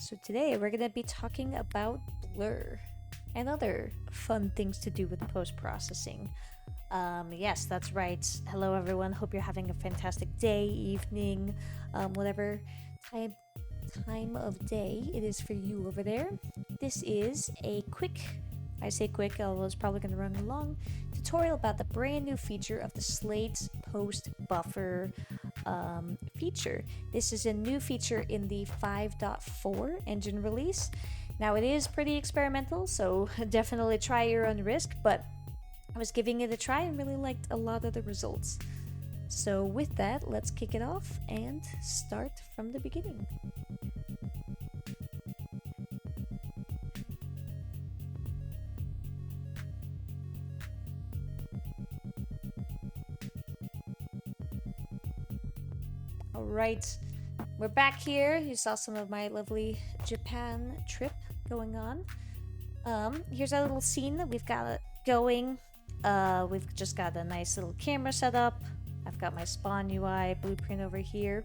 So today we're going to be talking about blur and other fun things to do with post-processing. Yes, that's right. Hello everyone. Hope you're having a fantastic day, evening, whatever time time of day it is for you over there. This is a quick, I say quick, although it's probably going to run long, tutorial about the brand new feature of the Slate Post Buffer feature. This is a new feature in the 5.4 engine release. Now it is pretty experimental, so definitely try your own risk, but I was giving it a try and really liked a lot of the results. So with that, let's kick it off and start from the beginning. Alright, we're back here. You saw some of my lovely Japan trip going on. Here's our little scene that we've got going. We've just got a nice little camera set up. I've got my Spawn UI blueprint over here.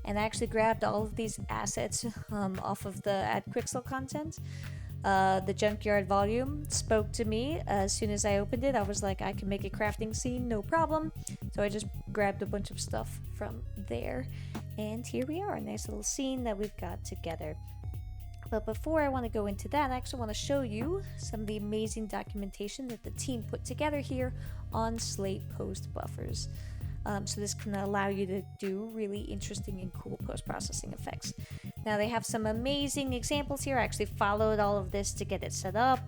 And I actually grabbed all of these assets off of the Add Quixel content. The junkyard volume spoke to me as soon as I opened it. I was like, I can make a crafting scene, no problem. So I just grabbed a bunch of stuff from there. And here we are, a nice little scene that we've got together. But before I want to go into that, I actually want to show you some of the amazing documentation that the team put together here on Slate Post Buffers. So this can allow you to do really interesting and cool post-processing effects. Now they have some amazing examples here. I actually followed all of this to get it set up,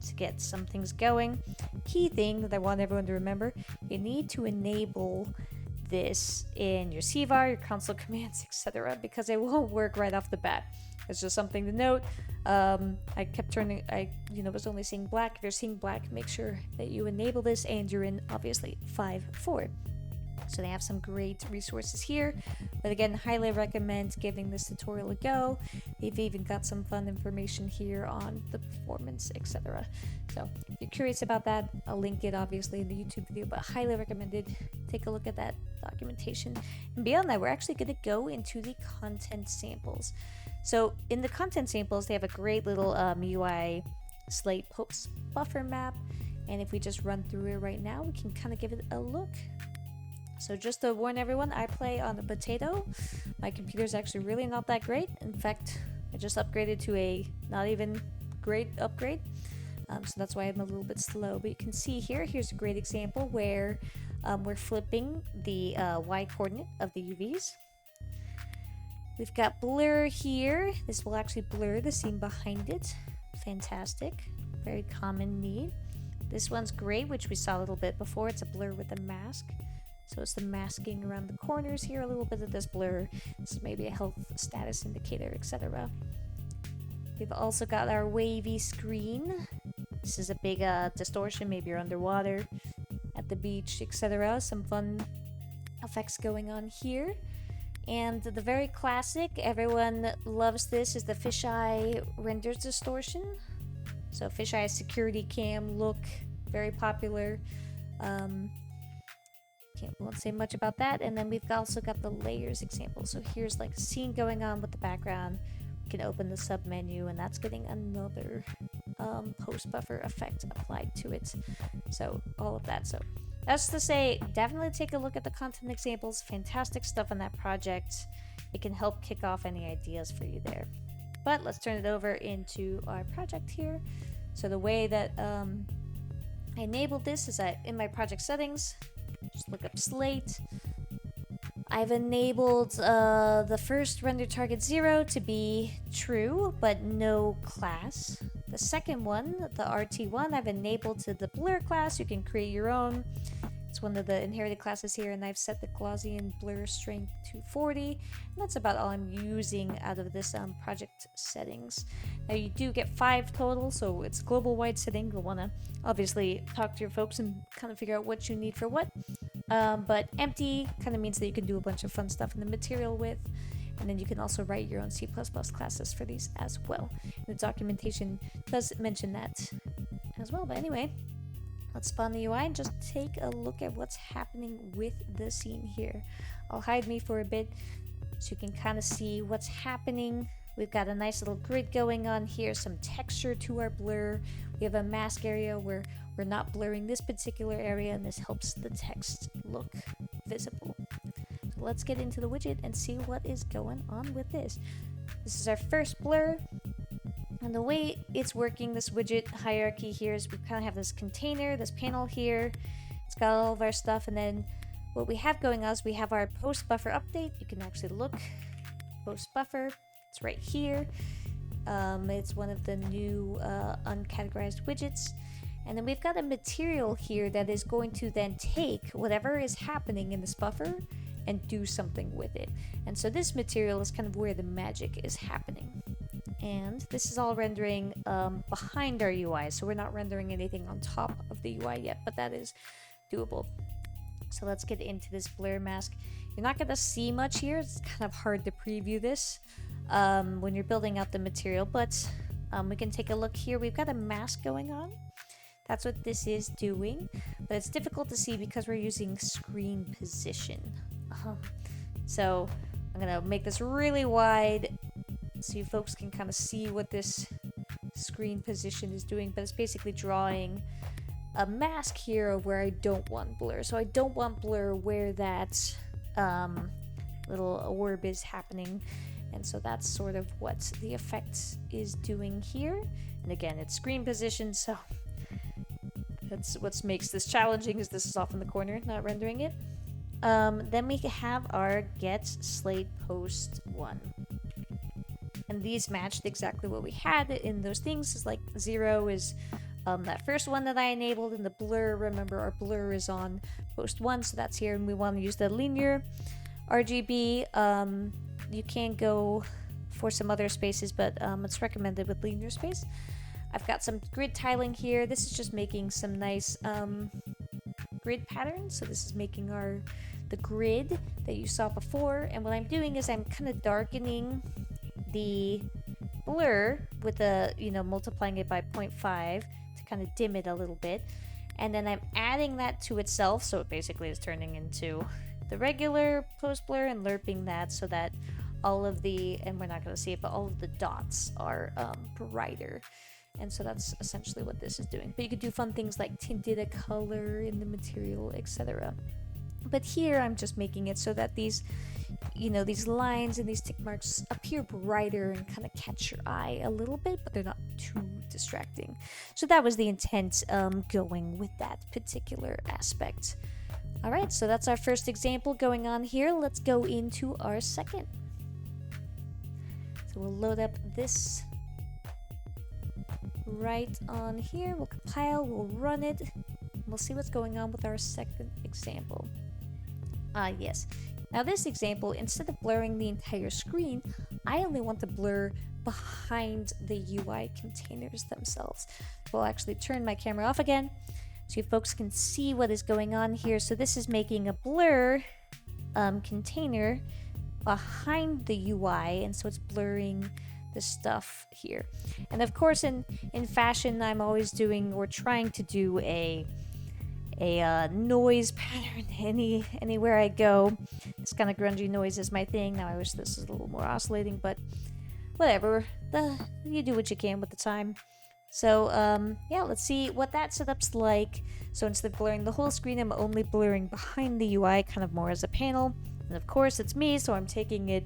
to get some things going. Key thing that I want everyone to remember, you need to enable this in your CVAR, your console commands, etc., because it won't work right off the bat. It's just something to note. I kept turning, was only seeing black. If you're seeing black, make sure that you enable this and you're in, obviously, 5.4. So they have some great resources here. But again, highly recommend giving this tutorial a go. They've even got some fun information here on the performance, etc. So if you're curious about that, I'll link it obviously in the YouTube video, but highly recommended. Take a look at that documentation. And beyond that, we're actually going to go into the content samples. So in the content samples, they have a great little UI Slate Post Buffer map. And if we just run through it right now, we can kind of give it a look. So just to warn everyone, I play on a potato. My computer's actually really not that great. In fact, I just upgraded to a not even great upgrade. So that's why I'm a little bit slow. But you can see here's a great example where we're flipping the Y coordinate of the UVs. We've got blur here. This will actually blur the scene behind it. Fantastic. Very common need. This one's great, which we saw a little bit before. It's a blur with a mask. So it's the masking around the corners here, a little bit of this blur. This is maybe a health status indicator, etc. We've also got our wavy screen. This is a big distortion, maybe you're underwater, at the beach, etc. Some fun effects going on here. And the very classic, everyone loves this, is the fisheye renders distortion. So fisheye security cam look, very popular. Won't say much about that. And then we've also got the layers example. So here's like a scene going on with the background. We can open the sub menu, and that's getting another post buffer effect applied to it. So all of that. So that's to say, definitely take a look at the content examples. Fantastic stuff on that project. It can help kick off any ideas for you there. But let's turn it over into our project here. So the way that I enabled this is that in my project settings, just look up Slate. I've enabled the first render target 0 to be true, but no class. The second one, the RT1, I've enabled to the blur class. You can create your own. It's one of the inherited classes here, and I've set the Gaussian blur strength to 40. And that's about all I'm using out of this project settings. Now you do get 5 total, so it's global wide setting. You'll want to obviously talk to your folks and kind of figure out what you need for what. But empty kind of means that you can do a bunch of fun stuff in the material with. And then you can also write your own C++ classes for these as well. And the documentation does mention that as well. But anyway, let's spawn the UI and just take a look at what's happening with the scene here. I'll hide me for a bit so you can kind of see what's happening We've got a nice little grid going on here, some texture to our blur. We have a mask area where we're not blurring this particular area, and this helps the text look visible. So let's get into the widget and see what is going on with this. This is our first blur. And the way it's working, this widget hierarchy here, is we kind of have this container, this panel here. It's got all of our stuff, and then what we have going on is we have our post buffer update. You can actually look, post buffer, it's right here. It's one of the new uncategorized widgets. And then we've got a material here that is going to then take whatever is happening in this buffer and do something with it. And so this material is kind of where the magic is happening. And this is all rendering behind our UI, so we're not rendering anything on top of the UI yet, but that is doable. So let's get into this blur mask. You're not going to see much here. It's kind of hard to preview this when you're building out the material, but we can take a look here. We've got a mask going on. That's what this is doing, but it's difficult to see because we're using screen position. So I'm going to make this really wide so you folks can kind of see what this screen position is doing, but it's basically drawing a mask here of where I don't want blur. So I don't want blur where that little orb is happening, and so that's sort of what the effect is doing here. And again, it's screen position, so that's what makes this challenging, is this is off in the corner, not rendering it. Then we have our get slate post 1. And these matched exactly what we had in those things. Is like 0 is that first one that I enabled, and the blur, remember our blur is on post 1, so that's here, and we want to use the linear RGB. You can go for some other spaces, but it's recommended with linear space. I've got some grid tiling here. This is just making some nice grid patterns. So this is making the grid that you saw before, and what I'm doing is I'm kind of darkening the blur with a, multiplying it by 0.5 to kind of dim it a little bit, and then I'm adding that to itself, so it basically is turning into the regular post blur and lerping that so that all of the, and we're not going to see it, but all of the dots are brighter. And so that's essentially what this is doing. But you could do fun things like tinted a color in the material, etc. But here I'm just making it so that these, these lines and these tick marks appear brighter and kind of catch your eye a little bit, but they're not too distracting. So that was the intent going with that particular aspect. All right, so that's our first example going on here. Let's go into our second. So we'll load up this right on here. We'll compile, we'll run it. We'll see what's going on with our second example. Yes. Now this example, instead of blurring the entire screen, I only want to blur behind the UI containers themselves. So I'll actually turn my camera off again so you folks can see what is going on here. So this is making a blur container behind the UI, and so it's blurring the stuff here. And of course, in fashion, I'm always doing or trying to do a noise pattern anywhere I go. This kind of grungy noise is my thing. Now I wish this was a little more oscillating, but whatever. You do what you can with the time. So yeah, let's see what that setup's like. So instead of blurring the whole screen, I'm only blurring behind the UI, kind of more as a panel. And of course, it's me, so I'm taking it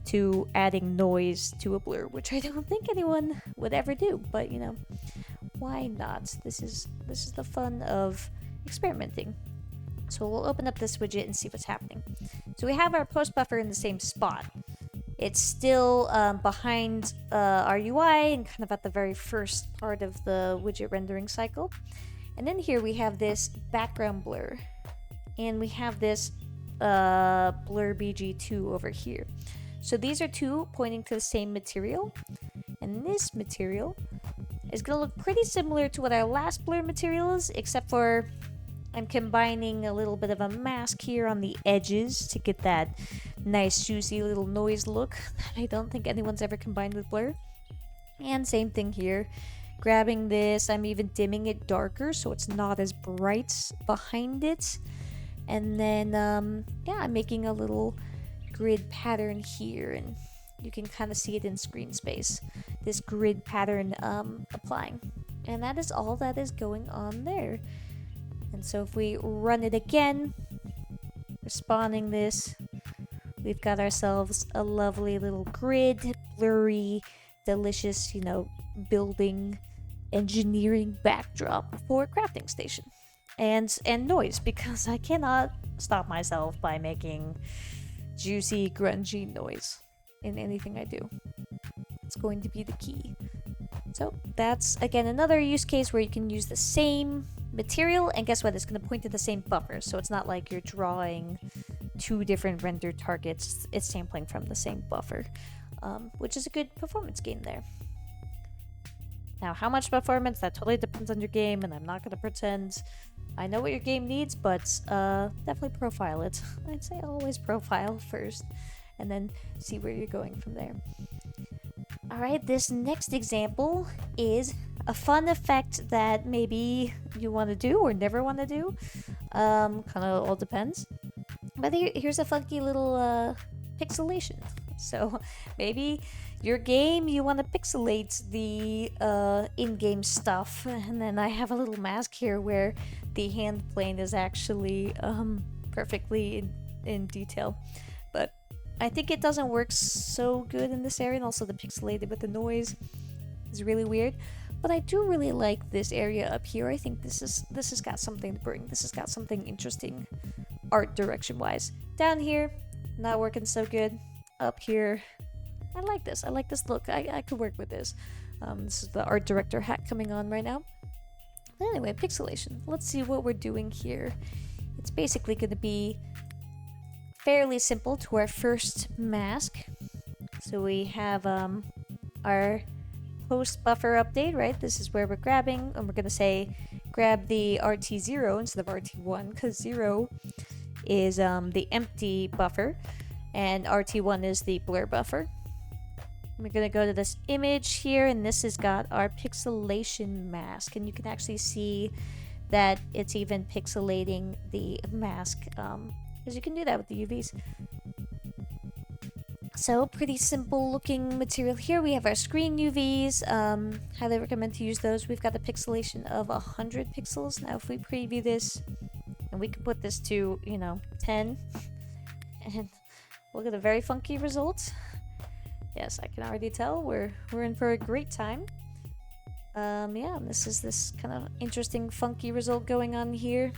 to adding noise to a blur, which I don't think anyone would ever do, but why not? This is the fun of experimenting. So we'll open up this widget and see what's happening. So we have our post buffer in the same spot. It's still behind our UI and kind of at the very first part of the widget rendering cycle. And then here we have this background blur, and we have this blur BG2 over here. So these are two pointing to the same material, and this material is going to look pretty similar to what our last blur material is, except for I'm combining a little bit of a mask here on the edges to get that nice juicy little noise look that I don't think anyone's ever combined with blur. And same thing here, grabbing this, I'm even dimming it darker so it's not as bright behind it. And then yeah, I'm making a little grid pattern here, and you can kind of see it in screen space, this grid pattern applying. And that is all that is going on there. And so if we run it again, we're spawning this, we've got ourselves a lovely little grid, blurry, delicious, building engineering backdrop for crafting station. And noise, because I cannot stop myself by making juicy, grungy noise in anything I do. It's going to be the key. So that's, again, another use case where you can use the same material, and guess what? It's going to point to the same buffer, so it's not like you're drawing two different render targets. It's sampling from the same buffer, which is a good performance gain there. Now, how much performance? That totally depends on your game, and I'm not going to pretend I know what your game needs, but definitely profile it. I'd say always profile first, and then see where you're going from there. Alright, this next example is a fun effect that maybe you want to do or never want to do. Kind of all depends. But here's a funky little pixelation. So maybe your game, you want to pixelate the in-game stuff, and then I have a little mask here where the hand plane is actually perfectly in detail. But I think it doesn't work so good in this area, and also the pixelated with the noise is really weird. But I do really like this area up here. I think this has got something to bring. This has got something interesting art direction-wise. Down here, not working so good. Up here, I like this. I like this look. I could work with this. This is the art director hat coming on right now. Anyway, pixelation. Let's see what we're doing here. It's basically going to be fairly simple to our first mask. So we have our post buffer update, right? This is where we're grabbing, and we're going to say grab the RT0 instead of RT1, because 0 is the empty buffer, and RT1 is the blur buffer. We're going to go to this image here, and this has got our pixelation mask, and you can actually see that it's even pixelating the mask, because you can do that with the UVs. So, pretty simple looking material here. We have our screen UVs. Highly recommend to use those. We've got the pixelation of 100 pixels. Now, if we preview this, and we can put this to, 10, and look at the very funky results. Yes, I can already tell we're in for a great time. Yeah, this is this kind of interesting, funky result going on here.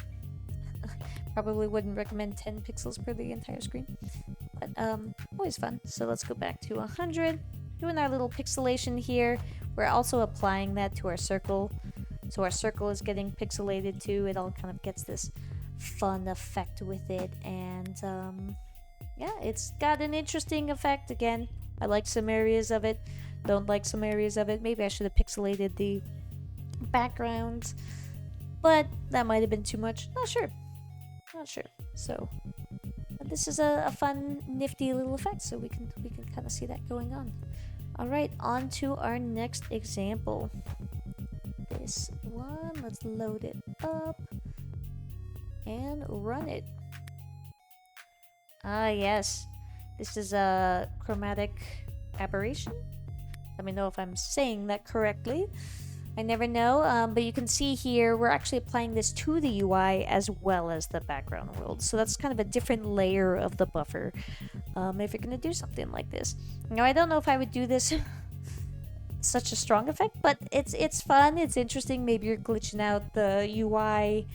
Probably wouldn't recommend 10 pixels per the entire screen, but always fun. So let's go back to 100. Doing our little pixelation here. We're also applying that to our circle. So our circle is getting pixelated too. It all kind of gets this fun effect with it, and yeah, it's got an interesting effect. Again, I like some areas of it, don't like some areas of it. Maybe I should have pixelated the background, but that might have been too much. Not sure. So this is a fun, nifty little effect, so we can kind of see that going on. All right, on to our next example. This one, let's load it up and run it. Ah, yes. This is a Chromatic Aberration. Let me know if I'm saying that correctly. I never know, but you can see here we're actually applying this to the UI as well as the background world. So that's kind of a different layer of the buffer if you're going to do something like this. Now, I don't know if I would do this such a strong effect, but it's fun, it's interesting. Maybe you're glitching out the UI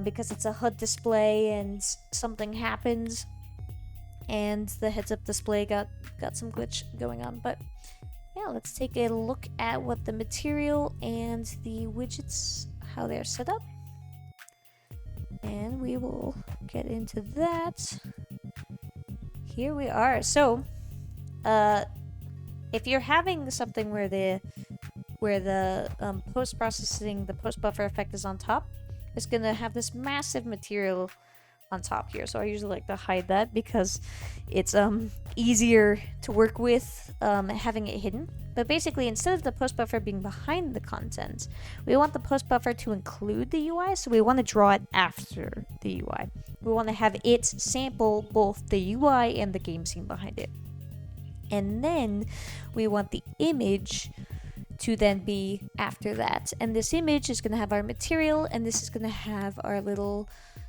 because it's a HUD display and something happens and the heads-up display got some glitch going on. But yeah, let's take a look at what the material and the widgets, how they're set up, and we will get into that. Here we are. So if you're having something where the post-processing, the post-buffer effect is on top, it's gonna have this massive material on top here. So I usually like to hide that because it's easier to work with having it hidden. But basically, instead of the post buffer being behind the content, we want the post buffer to include the UI, so we want to draw it after the UI. We want to have it sample both the UI and the game scene behind it. And then we want the image to then be after that. And this image is going to have our material, and this is going to have our little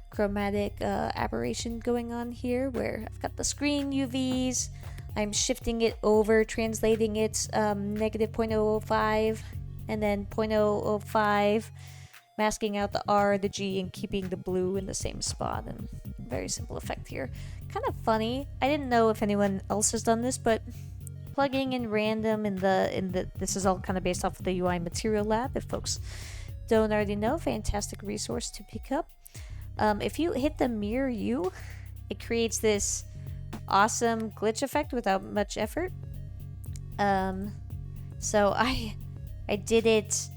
chromatic aberration going on here, where I've got the screen UVs, I'm shifting it over, translating it negative 0.005 and then 0.005, masking out the R, the G, and keeping the blue in the same spot. And very simple effect here. Kind of funny. I didn't know if anyone else has done this, but plugging in random in the this is all kind of based off of the UI Material Lab. If folks don't already know, fantastic resource to pick up. If you hit the mirror U, it creates this awesome glitch effect without much effort. So I did it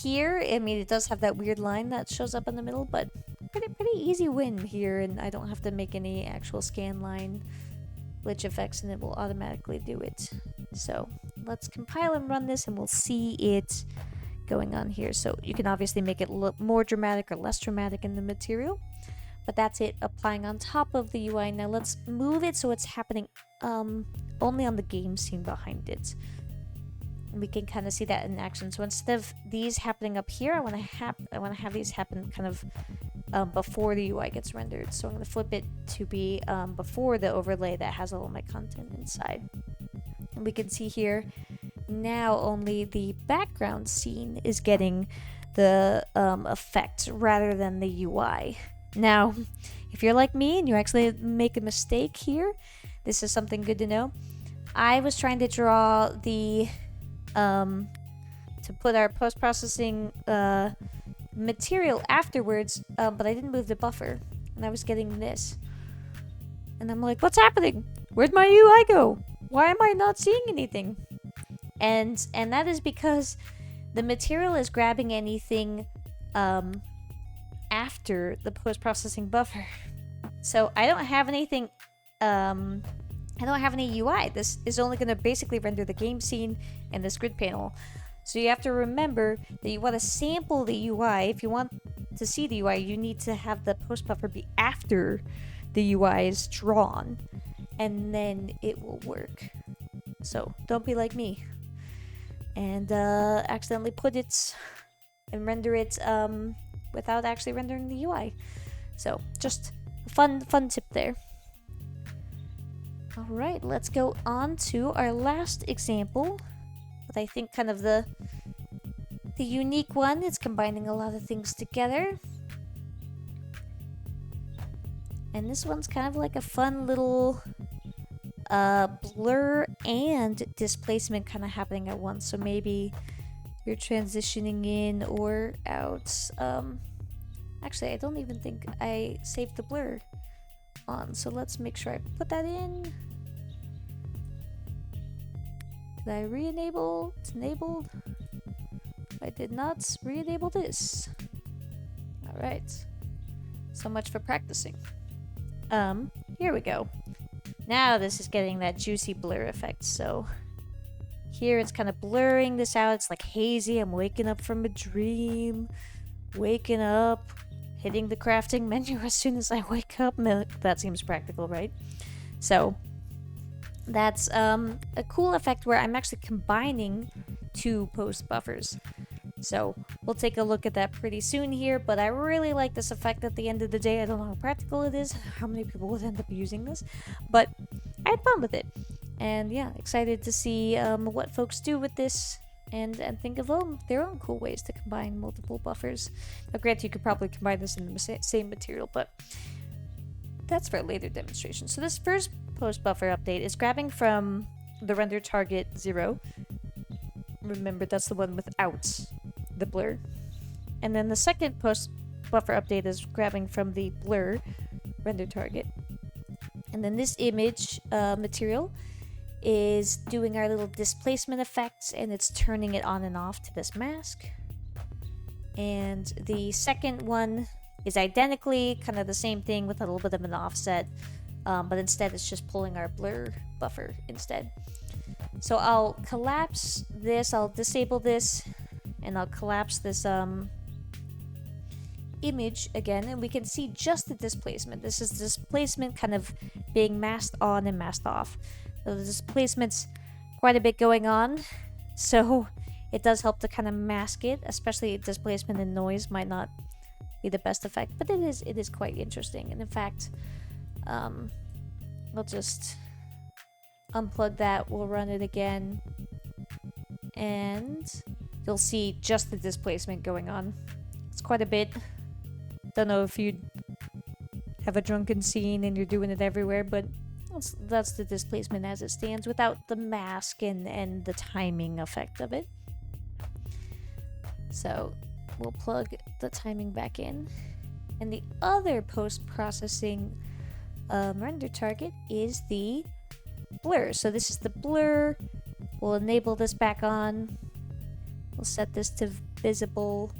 here. I mean, it does have that weird line that shows up in the middle, but pretty easy win here, and I don't have to make any actual scan line glitch effects, and it will automatically do it. So let's compile and run this, and we'll see it going on here. So you can obviously make it look more dramatic or less dramatic in the material, but that's it applying on top of the UI. Now let's move it so it's happening only on the game scene behind it. And we can kind of see that in action. So instead of these happening up here, I want to have these happen kind of before the UI gets rendered. So I'm going to flip it to be before the overlay that has all of my content inside. And we can see here now only the background scene is getting the effect rather than the UI. Now, if you're like me and you actually make a mistake here, this is something good to know. I was trying to draw the to put our post-processing material afterwards, but I didn't move the buffer, and I was getting this. And I'm like, what's happening? Where'd my UI go? Why am I not seeing anything? And that is because the material is grabbing anything after the post-processing buffer. So I don't have anything, I don't have any UI. This is only going to basically render the game scene and this grid panel. So you have to remember that you want to sample the UI. If you want to see the UI, you need to have the post buffer be after the UI is drawn, and then it will work. So don't be like me and accidentally put it and render it without actually rendering the UI. So just a fun tip there. All right, let's go on to our last example. But I think kind of the unique one. It's combining a lot of things together. And this one's kind of like a fun little blur and displacement kind of happening at once. So maybe you're transitioning in or out. Actually, I don't even think I saved the blur on. So let's make sure I put that in. Did I re-enable? It's enabled. I did not re-enable this. Alright. So much for practicing. Here we go. Now this is getting that juicy blur effect. So here it's kind of blurring this out. It's like hazy. I'm waking up from a dream. Waking up. Hitting the crafting menu as soon as I wake up. That seems practical, right? So that's a cool effect where I'm actually combining two post buffers. So we'll take a look at that pretty soon here, but I really like this effect at the end of the day. I don't know how practical it is, how many people would end up using this, but I had fun with it. And yeah, excited to see what folks do with this and think of their own cool ways to combine multiple buffers. Now granted, you could probably combine this in the same material, but that's for a later demonstration. So this first post buffer update is grabbing from the render target 0. Remember, that's the one without the blur. And then the second post buffer update is grabbing from the blur render target. And then this image material is doing our little displacement effects, and it's turning it on and off to this mask. And the second one is identically kind of the same thing with a little bit of an offset, but instead it's just pulling our blur buffer instead. So I'll collapse this, I'll disable this, and I'll collapse this image again, and we can see just the displacement. This is displacement kind of being masked on and masked off. So the displacement's quite a bit going on, so it does help to kind of mask it, especially displacement and noise might not be the best effect, but it is quite interesting. And in fact, we'll just unplug that, we'll run it again, and you'll see just the displacement going on. It's quite a bit. Don't know if you have a drunken scene and you're doing it everywhere, but that's the displacement as it stands without the mask and the timing effect of it. So we'll plug the timing back in. And the other post-processing render target is the blur. So this is the blur. We'll enable this back on. We'll set this to visible.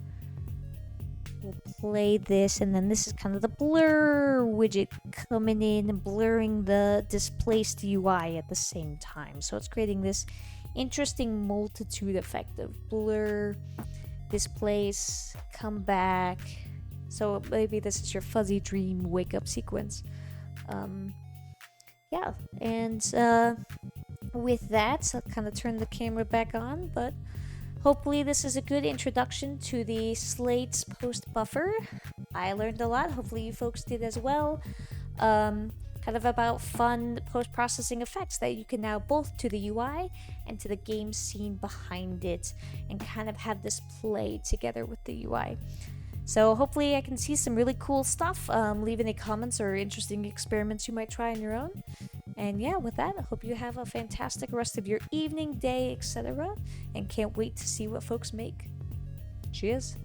We'll play this, and then this is kind of the blur widget coming in and blurring the displaced UI at the same time. So it's creating this interesting multitude effect of blur, displace, come back. So maybe this is your fuzzy dream wake up sequence. Yeah, and with that, I'll kind of turn the camera back on, but hopefully this is a good introduction to the Slate's Post Buffer. I learned a lot, hopefully you folks did as well. Kind of about fun post-processing effects that you can now both to the UI and to the game scene behind it, and kind of have this play together with the UI. So hopefully I can see some really cool stuff. Leave any comments or interesting experiments you might try on your own. And yeah, with that, I hope you have a fantastic rest of your evening, day, etc. And can't wait to see what folks make. Cheers.